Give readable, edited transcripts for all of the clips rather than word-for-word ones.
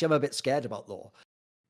actually am a bit scared about, though,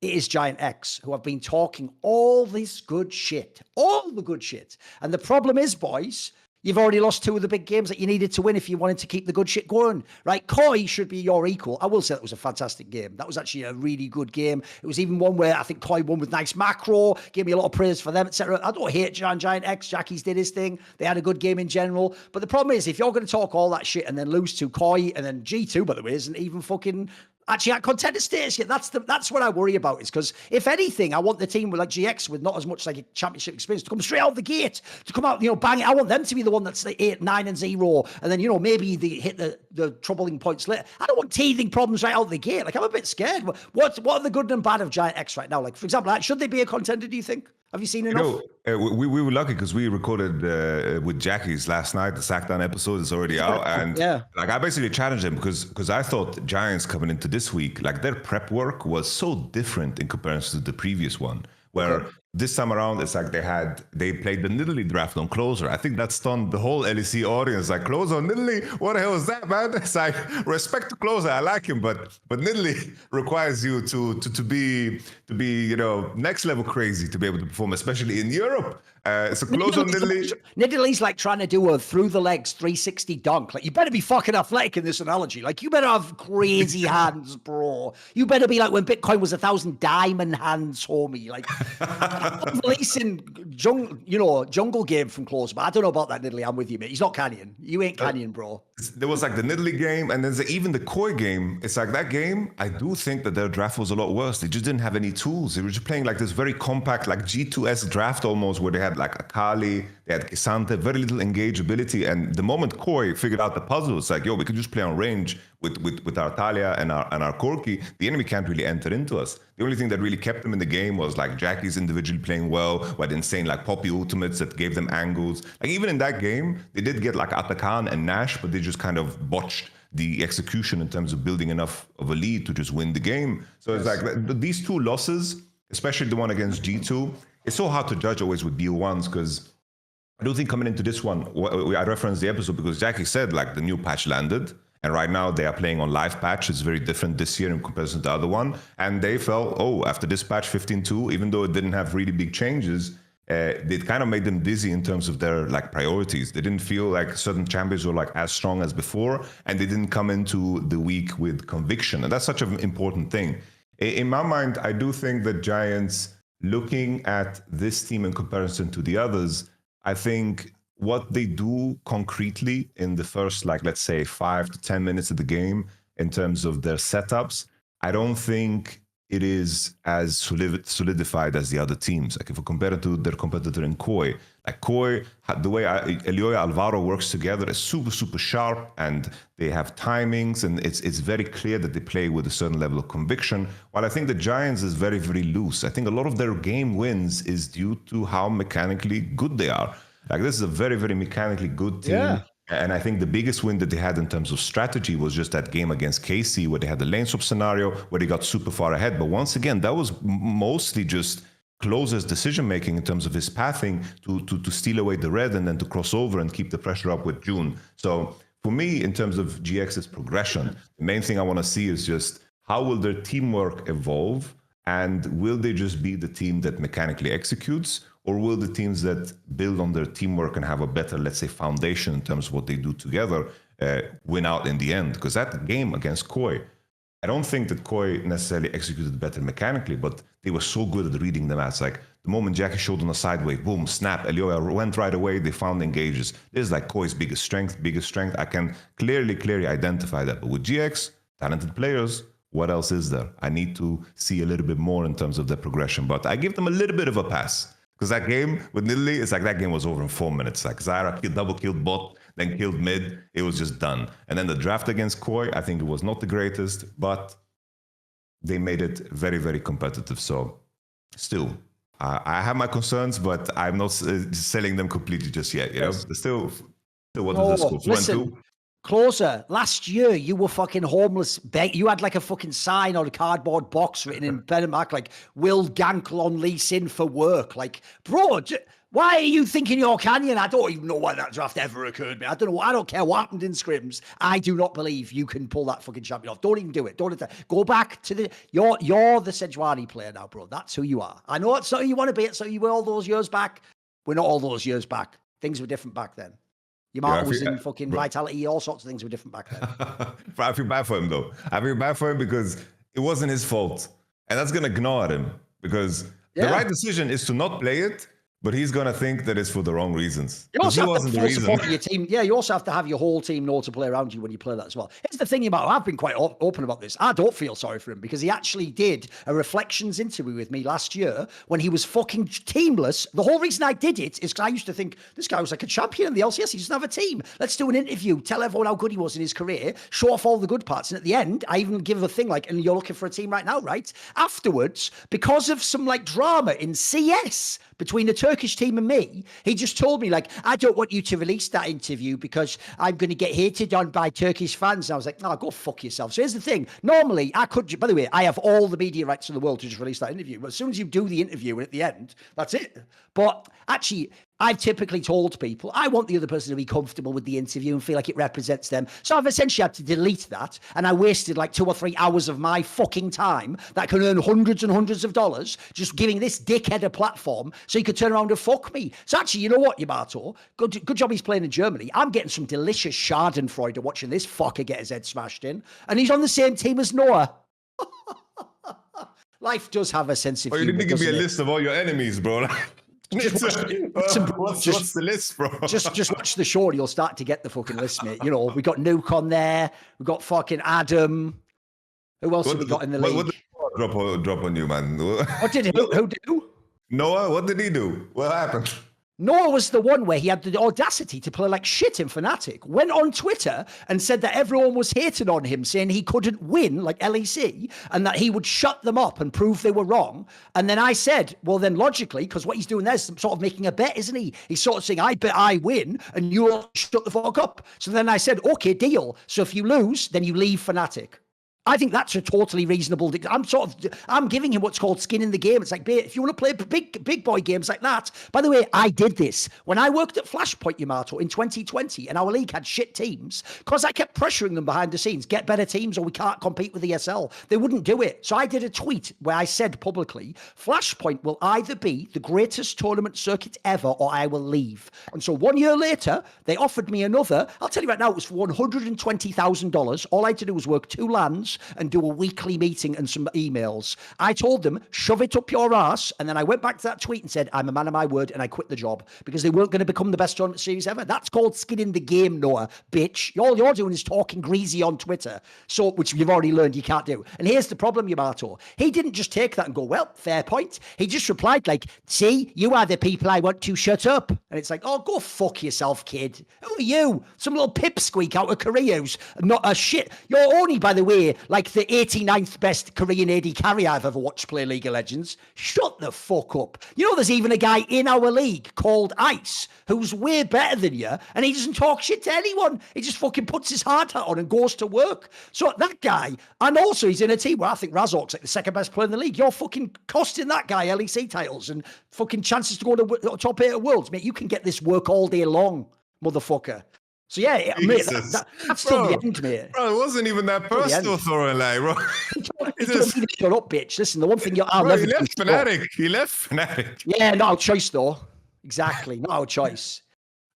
it is GiantX, who have been talking all this good shit, all the good shit. And the problem is, boys, you've already lost 2 of the big games that you needed to win if you wanted to keep the good shit going, right? Koi should be your equal. I will say that was a fantastic game. That was actually a really good game. It was even one where I think Koi won with nice macro, gave me a lot of praise for them, etc. I don't hate GiantX. Jackie's did his thing. They had a good game in general. But the problem is, if you're going to talk all that shit and then lose to Koi, and then G2, by the way, isn't even fucking actually at contender status yet. That's what I worry about, is because if anything, I want the team with like GX with not as much like a championship experience to come straight out the gate, to come out, bang it. I want them to be the one that's like 8-9-0, and then maybe they hit the troubling points later. I don't want teething problems right out the gate. Like, I'm a bit scared. What are the good and bad of GiantX right now? Like, for example, should they be a contender, do you think? Have you seen enough? We were lucky because we recorded with Jackie's last night. The Sackdown episode is already out, and I basically challenged him because I thought Giants coming into this week, like, their prep work was so different in comparison to the previous one, where this time around it's like they played the Nidalee draft on Closer. I think that stunned the whole LEC audience. Like, Closer on Nidalee, what the hell is that, man? It's like, respect to Closer, I like him, but Nidalee requires you to be next level crazy to be able to perform, especially in Europe. So Closer on Nidalee. Nidalee's like trying to do a through the legs 360 dunk. Like, you better be fucking athletic in this analogy. Like, you better have crazy hands, bro. You better be like when Bitcoin was 1,000 diamond hands, homie. Like, releasing jungle game from Closer, but I don't know about that, Nidalee. I'm with you, mate. He's not Canyon. You ain't Canyon, bro. There was like the Nidalee game, and then even the Koi game. It's like that game, I do think that their draft was a lot worse. They just didn't have any tools. They were just playing like this very compact, like G2S draft almost, where they had like Akali, they had Kisante, very little engageability. And the moment Koi figured out the puzzle, it's like, we can just play on range with our Talia and our Corki. The enemy can't really enter into us. The only thing that really kept them in the game was like Jackie's individually playing well, with insane like Poppy ultimates that gave them angles. Like, even in that game, they did get like Atakan and Nash, but they just kind of botched the execution in terms of building enough of a lead to just win the game. So it's like these 2 losses, especially the one against G2, it's so hard to judge always with BO1s, because I don't think coming into this one, I referenced the episode because Jackie said like the new patch landed, and right now they are playing on live patch. It's very different this year in comparison to the other one. And they felt, after this patch 15.2, even though it didn't have really big changes, it kind of made them dizzy in terms of their like priorities. They didn't feel like certain champions were like as strong as before, and they didn't come into the week with conviction. And that's such an important thing. In my mind, I do think that Giants, looking at this team in comparison to the others, I think what they do concretely in the first, like, let's say 5 to 10 minutes of the game in terms of their setups, I don't think it is as solidified as the other teams. Like, if we compare it to their competitor in Koi, like Koi, the way Elioya Alvaro works together is super, super sharp, and they have timings, and it's very clear that they play with a certain level of conviction. While I think the Giants is very, very loose. I think a lot of their game wins is due to how mechanically good they are. Like, this is a very, very mechanically good team. Yeah. And I think the biggest win that they had in terms of strategy was just that game against KC, where they had the lane swap scenario, where they got super far ahead. But once again, that was mostly just Closer's decision-making in terms of his pathing to steal away the red and then to cross over and keep the pressure up with June. So for me, in terms of GX's progression, the main thing I want to see is just how will their teamwork evolve, and will they just be the team that mechanically executes, or will the teams that build on their teamwork and have a better, let's say, foundation in terms of what they do together win out in the end? Because that game against Koi, I don't think that Koi necessarily executed better mechanically, but they were so good at reading the match. Like, the moment Jackie showed on a side wave, boom, snap, Elioya went right away, they found engages. This is like Koi's biggest strength. I can clearly identify that. But with GX, talented players, what else is there? I need to see a little bit more in terms of their progression, but I give them a little bit of a pass. Because that game with Nidalee, it's like that game was over in 4 minutes. Like, Zyra double killed bot, then killed mid. It was just done. And then the draft against Koi, I think it was not the greatest, but they made it very, very competitive. So still, I have my concerns, but I'm not selling them completely just yet. You know, still what is this score? Listen, Closer, last year you were fucking homeless. You had like a fucking sign on a cardboard box written in pen and mark, like, will gank on Lee Sin for work. Like, bro, Why are you thinking you're Canyon? I don't even know why that draft ever occurred, man. I don't know. I don't care what happened in scrims. I do not believe you can pull that fucking champion off. Don't even do it. Don't go back to the. You're the Sejuani player now, bro. That's who you are. I know it's not who you want to be. It's not who you were all those years back. We're not all those years back. Things were different back then. Your mark was in fucking Vitality. All sorts of things were different back then. I feel bad for him though. I feel bad for him because it wasn't his fault, and that's gonna gnaw at him because the right decision is to not play it. But he's going to think that it's for the wrong reasons. You also have to full support your team. Yeah, you also have to have your whole team know to play around you when you play that as well. Here's the thing about I've been quite open about this. I don't feel sorry for him because he actually did a reflections interview with me last year when he was fucking teamless. The whole reason I did it is because I used to think this guy was like a champion in the LCS. He doesn't have a team. Let's do an interview, tell everyone how good he was in his career, show off all the good parts. And at the end, I even give a thing like, and you're looking for a team right now, right? Afterwards, because of some like drama in CS, between the Turkish team and me, he just told me, like, I don't want you to release that interview because I'm going to get hated on by Turkish fans. And I was like, no, go fuck yourself. So here's the thing. Normally, I could, by the way, I have all the media rights in the world to just release that interview. But as soon as you do the interview and at the end, that's it. But actually, I've typically told people, I want the other person to be comfortable with the interview and feel like it represents them. So I've essentially had to delete that. And I wasted like 2 or 3 hours of my fucking time that can earn hundreds and hundreds of dollars just giving this dickhead a platform so he could turn around and fuck me. So actually, you know what, Yamato? Good job he's playing in Germany. I'm getting some delicious Schadenfreude watching this fucker get his head smashed in. And he's on the same team as Noah. Life does have a sense of humor. You didn't give me a list of all your enemies, bro. What's the list, bro? Just watch the show and you'll start to get the fucking list, mate. You know, we got Nuke on there. We got fucking Adam. Who else have we got in the league? What did Noah drop on you, man? What did he do? Noah, what did he do? What happened? Noah was the one where he had the audacity to play like shit in Fnatic, went on Twitter and said that everyone was hating on him, saying he couldn't win like LEC and that he would shut them up and prove they were wrong. And then I said, well, then logically, because what he's doing there is sort of making a bet, isn't he? He's sort of saying, I bet I win and you'll shut the fuck up. So then I said, okay, deal. So if you lose, then you leave Fnatic. I think that's a totally reasonable. I'm giving him what's called skin in the game. It's like, if you want to play big boy games like that. By the way, I did this when I worked at Flashpoint Yamato in 2020, and our league had shit teams because I kept pressuring them behind the scenes, get better teams, or we can't compete with ESL. They wouldn't do it. So I did a tweet where I said publicly, Flashpoint will either be the greatest tournament circuit ever, or I will leave. And so 1 year later, they offered me another. I'll tell you right now, it was for $120,000. All I had to do was work 2 LANs and do a weekly meeting and some emails. I told them, shove it up your ass. And then I went back to that tweet and said, I'm a man of my word, and I quit the job because they weren't going to become the best tournament series ever. That's called skin in the game, Noah, bitch. All you're doing is talking greasy on Twitter, so which you've already learned you can't do. And here's the problem, Yamato. He didn't just take that and go, well, fair point. He just replied like, see, you are the people I want to shut up. And it's like, oh, go fuck yourself, kid. Who are you? Some little pipsqueak out of Korea who's not a shit. You're only, by the way, like the 89th best Korean AD carry I've ever watched play League of Legends. Shut the fuck up. You know, there's even a guy in our league called Ice who's way better than you, and he doesn't talk shit to anyone. He just fucking puts his hard hat on and goes to work. So that guy, and also he's in a team where I think Razork's like the second best player in the league. You're fucking costing that guy LEC titles and fucking chances to go to top 8 at Worlds. Mate, you can get this work all day long, motherfucker. So yeah, mate, that's still the end, mate. Bro, it wasn't even that personal, Thorin, like, bro. You don't need to shut up, bitch. Listen, the one thing I'll never do. He left Fnatic. Yeah, not our choice though. Exactly, not our choice.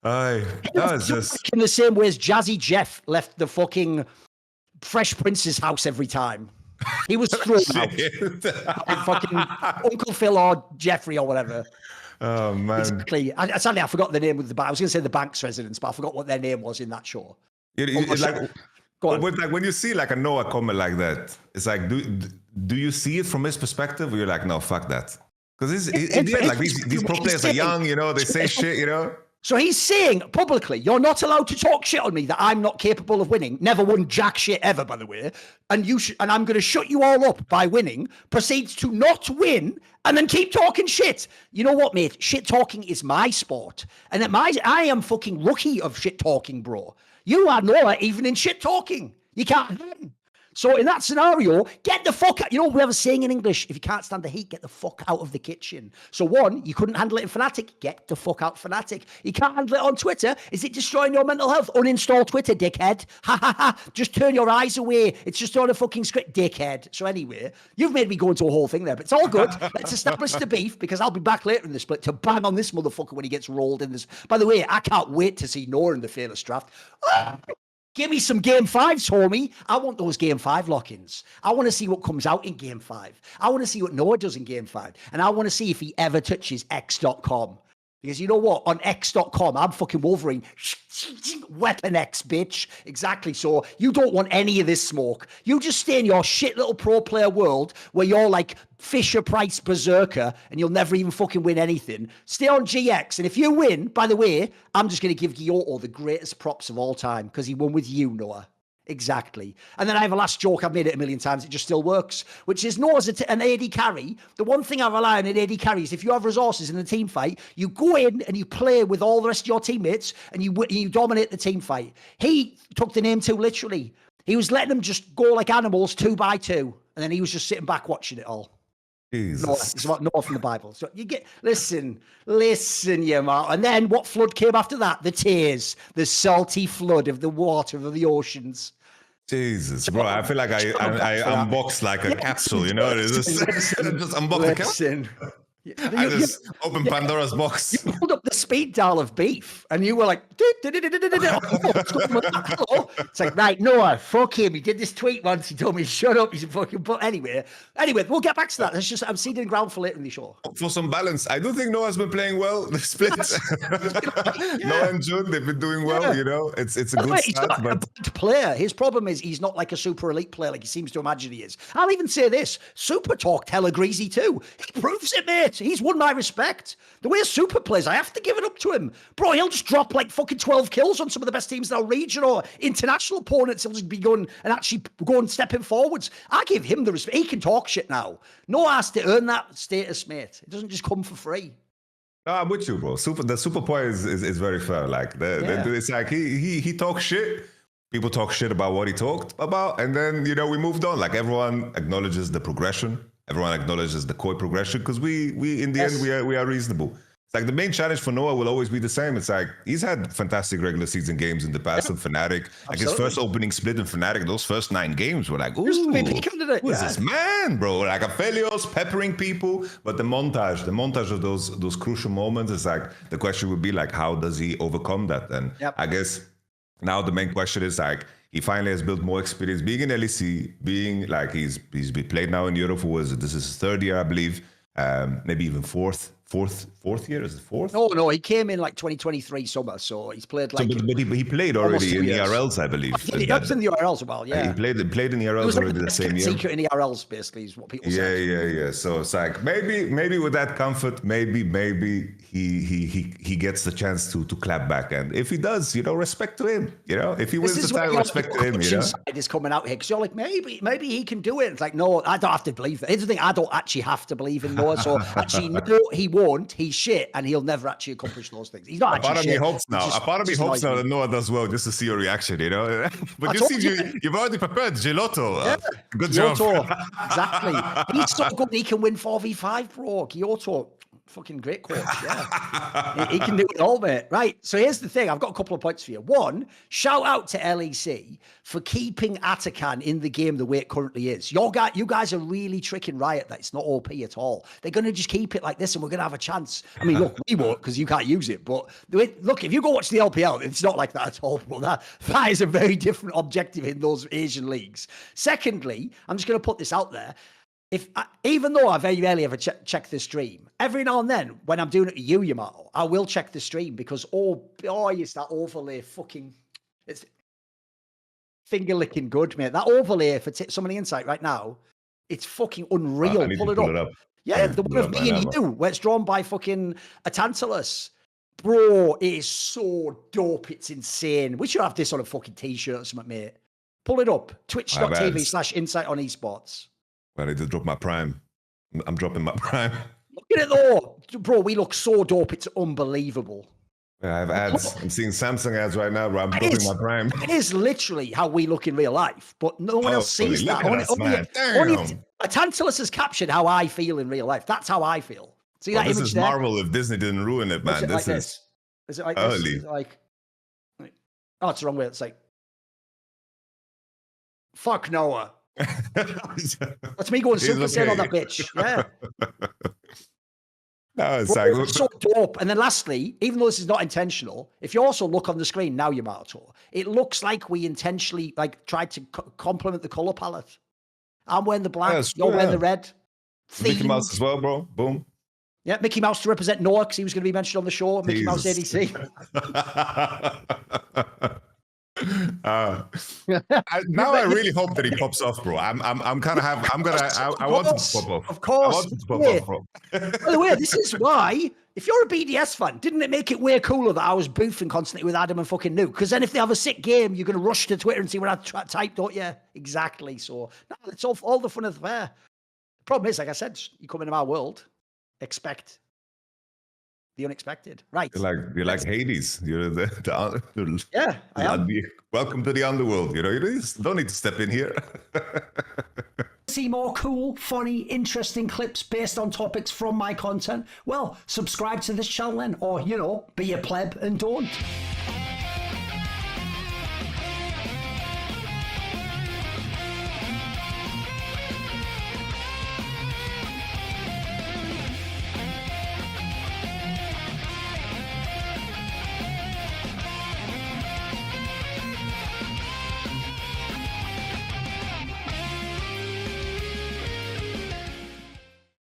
Aye, that was just in the same way as Jazzy Jeff left the fucking Fresh Prince's house every time. He was thrown out. Fucking Uncle Phil or Jeffrey or whatever. Oh man! Exactly. Sadly, I forgot the name of the bank. I was going to say the bank's residence, but I forgot what their name was in that show. It's like, when you see like a Noah comment like that, it's like, do you see it from his perspective, or you're like, no, fuck that? Because like these pro players are young, you know, they say shit, you know. So he's saying publicly, you're not allowed to talk shit on me that I'm not capable of winning. Never won jack shit ever, by the way. And I'm going to shut you all up by winning. Proceeds to not win and then keep talking shit. You know what, mate? Shit talking is my sport. And I am fucking rookie of shit talking, bro. You are Noah even in shit talking. You can't win. So in that scenario, get the fuck out. You know, we have a saying in English, if you can't stand the heat, get the fuck out of the kitchen. So one, you couldn't handle it in Fnatic, get the fuck out Fnatic. You can't handle it on Twitter. Is it destroying your mental health? Uninstall Twitter, dickhead. Ha ha ha. Just turn your eyes away. It's just on a fucking script, dickhead. So anyway, you've made me go into a whole thing there, but it's all good. Let's establish the beef, because I'll be back later in the split to bang on this motherfucker when he gets rolled in this. By the way, I can't wait to see Noah in the Fearless draft. Give me some game fives, homie. I want those game 5 lock-ins. I want to see what comes out in game 5. I want to see what Noah does in game 5. And I want to see if he ever touches X.com. Because you know what? On X.com, I'm fucking Wolverine. Weapon X, bitch. Exactly. So you don't want any of this smoke. You just stay in your shit little pro player world where you're like Fisher Price Berserker and you'll never even fucking win anything. Stay on GX. And if you win, by the way, I'm just going to give Giotto the greatest props of all time because he won with you, Noah. Exactly. And then I have a last joke. I've made it a million times. It just still works, which is Noah's an AD carry. The one thing I rely on in AD carry is if you have resources in the team fight, you go in and you play with all the rest of your teammates and you dominate the team fight. He took the name too literally. He was letting them just go like animals 2 by 2. And then he was just sitting back watching it all. Jesus. Noah. It's about Noah from the Bible. So you get, listen, you man. And then what flood came after that? The tears, the salty flood of the water of the oceans. Jesus, bro, I feel like I unboxed like a capsule, you know? It's just unbox the capsule. I just opened Pandora's box. You pulled up the speed dial of beef and you were like, hello. It's like, right, Noah, fuck him. He did this tweet once. He told me, shut up. He's a fucking butt. Anyway, we'll get back to that. That's just, I'm seeding ground for later in the show. For some balance, I do think Noah's been playing well. The split. Noah and June, they've been doing well, you know? It's a good start. He's not a bad player. His problem is he's not like a super elite player like he seems to imagine he is. I'll even say this. Super talked hella greasy too. He proves it, mate. He's won my respect. The way Super plays, I have to give it up to him. Bro, he'll just drop like fucking 12 kills on some of the best teams in our region or international opponents. He'll just be going and actually go and stepping forwards. I give him the respect. He can talk shit now. No has to earn that status, mate. It doesn't just come for free. No, I'm with you, bro. The super point is very fair. Like it's like he talks shit. People talk shit about what he talked about, and then you know we moved on. Like everyone acknowledges the progression. Everyone acknowledges the core progression because we in the end we are reasonable. It's like the main challenge for Noah will always be the same. It's like he's had fantastic regular season games in the past in Fnatic. Like his first opening split in Fnatic, those first 9 games were like, ooh, who is this man, bro? Like Aphelios peppering people, but the montage of those crucial moments is like the question would be like, how does he overcome that? And I guess now the main question is like, he finally has built more experience being in LEC, being like he's been played now in Europe for this is his 3rd year, I believe, maybe even fourth year. Is it 4th? No, he came in like 2023 summer, so he's played like. So, but he played already in the ERLs, I believe. He was in the ERLs as well, yeah. He played in the ERLs already the same year. Secret in the ERLs, basically, is what people say. Yeah. So it's like maybe with that comfort, maybe he gets the chance to clap back, and if he does, you know, respect to him. You know, if he wins the title, respect to him. You know, side is coming out here because you're like maybe he can do it. It's like no, I don't have to believe that. Here's the thing, I don't actually have to believe in Noah. So actually, no, he won't. He's shit, and he'll never actually accomplish those things. He's not. A part of me hopes now. A part of me hopes now that Noah does well, just to see your reaction. You know, but you've already prepared Giotto. Yeah. Good job. Exactly. He's so good. He can win 4v5, bro. Giotto. Fucking great coach, yeah. he can do it all, mate. Right, so here's the thing. I've got a couple of points for you. One, shout out to LEC for keeping Atakan in the game the way it currently is. You guys are really tricking Riot that it's not OP at all. They're going to just keep it like this and we're going to have a chance. I mean, look, we won't because you can't use it. But look, if you go watch the LPL, it's not like that at all. But that is a very different objective in those Asian leagues. Secondly, I'm just going to put this out there. Even though I very rarely ever check the stream, every now and then when I'm doing it to you, Yamato, I will check the stream because it's that overlay it's finger licking good, mate. That overlay for some of the insight right now, it's fucking unreal. Pull it up. Yeah, the one of me and you, where it's drawn by fucking a Tantalus. Bro, it is so dope. It's insane. We should have this on a fucking t-shirt or something, mate. Pull it up. Twitch.tv/insight on esports. Well, I did drop my prime. I'm dropping my prime. Look at it though. Bro, we look so dope. It's unbelievable. I have ads. I'm seeing Samsung ads right now, bro. I'm dropping my prime. It is literally how we look in real life, but no one else sees Look that. at us, man. Damn. A Tantalus has captured how I feel in real life. That's how I feel. See that This image is there? Marvel if Disney didn't ruin it, man. This Is it like early. this? Is it like, oh, it's the wrong way. It's like, fuck Noah. That's me going Super Saiyan on that bitch. Yeah. No, it's like, so dope. And then lastly, even though this is not intentional, if you also look on the screen now, Yamato, it looks like we intentionally like tried to complement the color palette. I'm wearing the black, you're wearing the red. Mickey Mouse as well, bro. Boom. Yeah, Mickey Mouse to represent Noah because he was going to be mentioned on the show. Mickey Mouse ADC. Now I really hope that he pops off, bro. I want him to pop off. Of course. I want him to pop off, bro. By the way, this is why, if you're a BDS fan, didn't it make it way cooler that I was boofing constantly with Adam and fucking Nuke? Because then if they have a sick game, you're going to rush to Twitter and see what I typed, don't you? Exactly. So no, it's all the fun of the fair. The problem is, like I said, you come into my world, expect the unexpected. Right. You're like Hades. You're the yeah, I am. Welcome to the underworld. You know, you just don't need to step in here. See more cool, funny, interesting clips based on topics from my content? Well, subscribe to this channel then, or, be a pleb and don't.